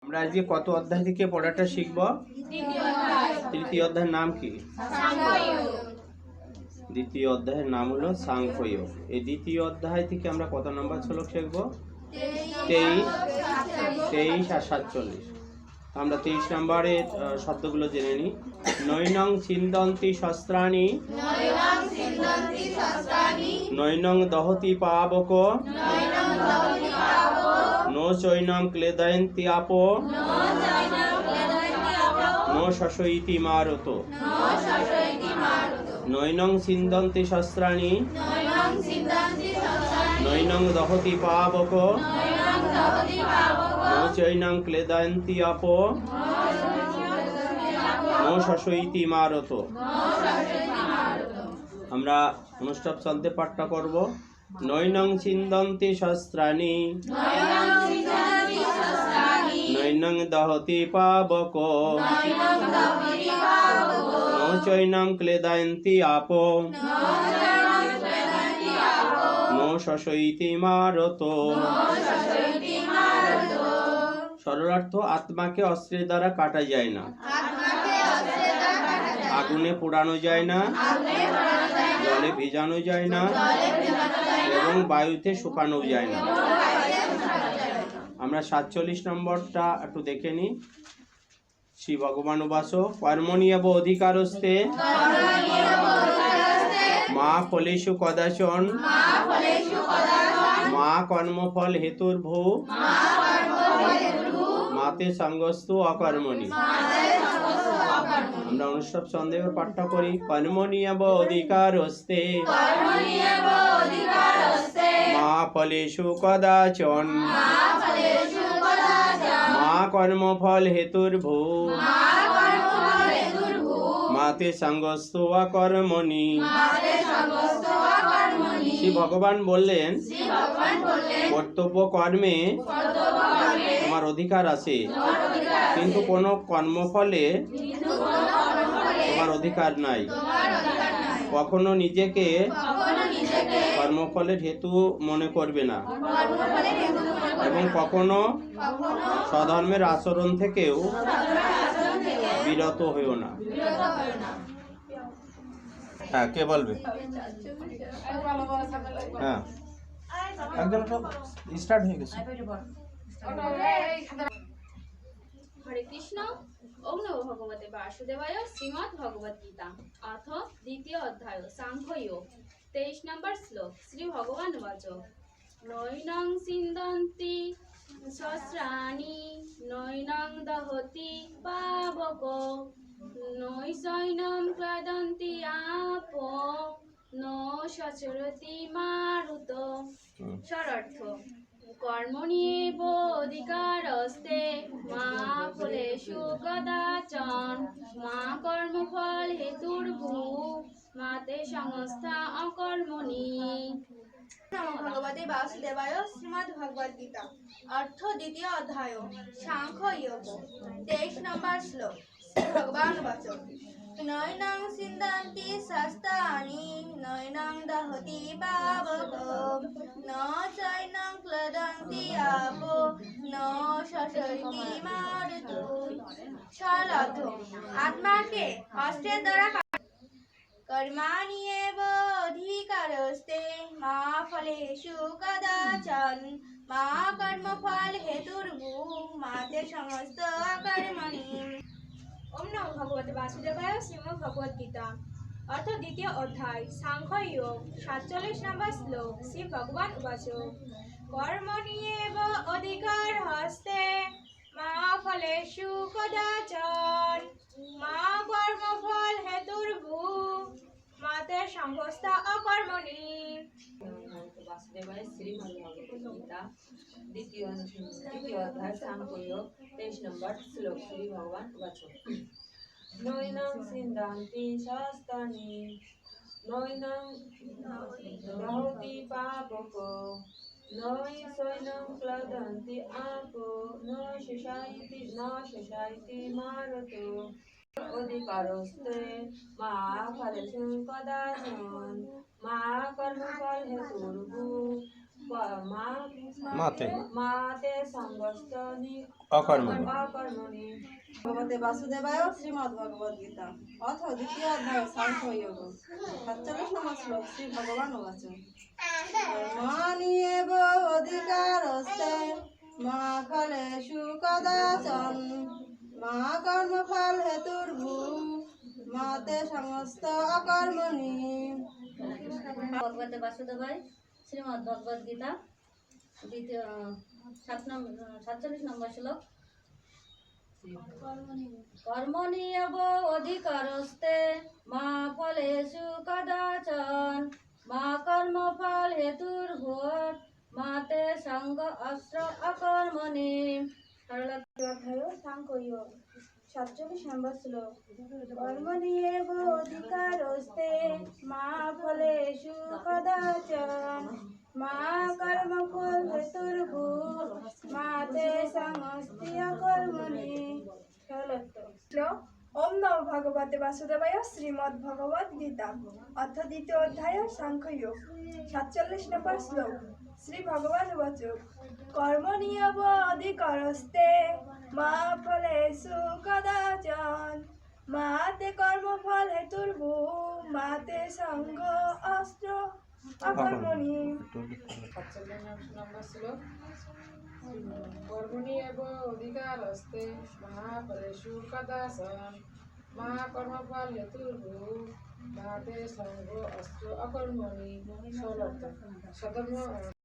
আমরা আজকে কত অধ্যায় থেকে পড়াটা শিখব? তৃতীয় অধ্যায়ের নাম কি? দ্বিতীয় অধ্যায়ের নাম হলো সাংখ্যযোগ। এই দ্বিতীয় অধ্যায় থেকে আমরা কত নম্বর শ্লোক শিখব? 23 আর 47। আমরা 23 নম্বরের শব্দগুলো জেনে নিই। নৈনং ছিন্দন্তি শস্ত্রাণি নৈনং দহতি পাবক নো চৈনং ক্লেদয়ন্তি আপো নো শশয়িতি মারত। নৈনং ছিন্দন্তি শস্ত্রাণি নৈনং দহতি পাবক নো চৈনং ক্লেদয়ন্তি আপো নো শশয়িতি মারত। আমরা অনুষ্ঠব চলতে পাঠটা করব। নৈনং ছিন্দন্তি শস্ত্রাণি নৈনং দহতি পাবক নো চৈনং ক্লেদয়ন্তি আপো নো শশয়িতি মারত। সরলার্থ, আত্মাকে অস্ত্রের দ্বারা কাটা যায় না, আগুনে পোড়ানো যায় না, জলে ভিজানো যায় না এবং বায়ুতে শুকানো যায় না। আমরা 47 নম্বরটা একটু দেখে নিই। শ্রী ভগবান উবাচ কর্মণ্যেব অধিকারস্তে মা ফলেষু কদাচন মা কর্মফল হেতুর্ভূ মাতে সঙ্গস্তু অকর্মণি। আমরা অনুষ্ঠব সন্দেহের পাঠটা করি। কর্মণ্যেব অধিকারস্তে মা ফলেষু কদাচন মা কর্মফল হেতুর্ভূ মাতে সঙ্গস্তু অকর্মণি। শ্রী ভগবান বললেন, কর্তব্য কর্মে তোমার অধিকার আছে, কিন্তু কোনো কর্মফলে তোমার অধিকার নাই। কখনো নিজেকে কর্মফলের হেতু মনে করবে না এবং কখনো স্বধর্মের আচরণ থেকেও বিরত হইও না। হ্যাঁ, কে বলবে? হ্যাঁ, একদম সব স্টার্ট হয়ে গেছে। হরে কৃষ্ণ। ওম নমো ভগবতে বাসুদেবায়। শ্রীমদ্ ভগবদ গীতা অথ দ্বিতীয় অধ্যায় সাংখ্যযোগ। 23 নম্বর শ্লোক। শ্রী ভগবান উবাচ নৈনং ছিন্দন্তি শস্ত্রাণি নৈনং দহতি পাবক নৈ চৈনং ক্লেদয়ন্তি আপো নো শশয়তি মারুত। সরর্থ, কর্মণ্যেব অধিকারস্তে মা ফলেষু কদাচন মা কর্মফল হেতুর্ভূ মাতে সংস্থা অকর্মণি। নমো ভগবতে বাসুদেবায়। শ্রীমদ্ ভগবদ গীতা অর্থ দ্বিতীয় অধ্যায় সাংখ্যযোগ। 23 নম্বর শ্লোক। শ্রী ভগবান উবাচ নৈনং ছিন্দন্তি শস্ত্রাণি নৈনং দহতি পাবক ন চৈনং ক্লেদয়ন্তি আপো ন শশয়তি মারত। সরলার্থ, আত্মাকে অস্ত্রের দ্বারা কর্মণ্যেব অধিকারস্তে মা ফলেষু কদাচন মা কর্মফল হেতুর্ভূ মাতে সমস্ত অকর্মণি। ওম নমো ভগবতে বাসুদেবায়। শ্রীমদ্ ভগবদ গীতা অর্থ দ্বিতীয় অধ্যায় সাংখ্যযোগ। 47 নম্বর শ্লোক। শ্রী ভগবান উবাচ কর্মণ্যেব অধিকার হস্তে মা ফলেষু কদাচন মা কর্মফল হেতুর্ভূ মাতে সংস্থা অকর্মণি। বাসুদেবায়। শ্রীমদ্ ভগবদ গীতা দ্বিতীয় অধ্যায় সাংখ্যযোগ। 23 নম্বর শ্লোক। শ্রী ভগবান উবাচ নৈনং ছিন্দন্তি শস্ত্রাণি নৈনং দহতি পাবক নৈ চৈনং ক্লেদয়ন্তি আপো ন শশয়তি মারত। অধিকারস্তে মা ফলেষু কদাচন মা কর্মফল হেতুর্ভূ মা মাতে মাতে সঙ্গস্ত অকর্মণি অকর্মণি ভগবতে বাসুদেবায় শ্রীমদ্ ভগবদ গীতা অথ দ্বিতীয় অধ্যায় সাংখ্যযোগ 47 নম্বর শ্লোক শ্রী ভগবান উবাচ কর্মণি এব অধিকারস্তে মা ফলেষু কদাচন মা কর্মফল হেতুর্ভূ মাতে সমস্ত অকর্মণি। ভগবতে বাসুদেবায় শ্রীমদ্ ভগবদ গীতা দ্বিতীয় 47 নম্বর শ্লোক কর্মণি এব অধিকারস্তে মা ফলেষু কদাচন মা কর্মফল হেতুর্ভূত মাতে সঙ্গ অস্ত্র অকর্মণি। অধ্যায় সাংখ্যযোগ 47 নম্বর শ্লোক কর্মণি এব অধিকারস্তে মা ফলেষু কদাচন মা কর্মফল হেতুর্ভূ মাতে সমস্তি অকর্মণি। শ্লোক ওম নমো ভগবতে বাসুদেবায় শ্রীমদ্ ভগবদ গীতা অথ দ্বিতীয় অধ্যায় সাংখ্যযোগ 47 নম্বর শ্লোক শ্রী ভগবান উবাচ কর্মণীয়ব অধিকারস্তে মা ফলেষু কদাচন মাতে কর্মফল হেতুর্ভূ মাতে সঙ্গ অস্ত্র অকর্মণি। 47 নম্বর শ্লোক কর্মণি এব অধিকারস্তে মা ফলেষু কদাচন মা কর্মফল হেতুর্ভূ মাতে সঙ্গ অস্ত্র অকর্মণি। সরল অর্থ।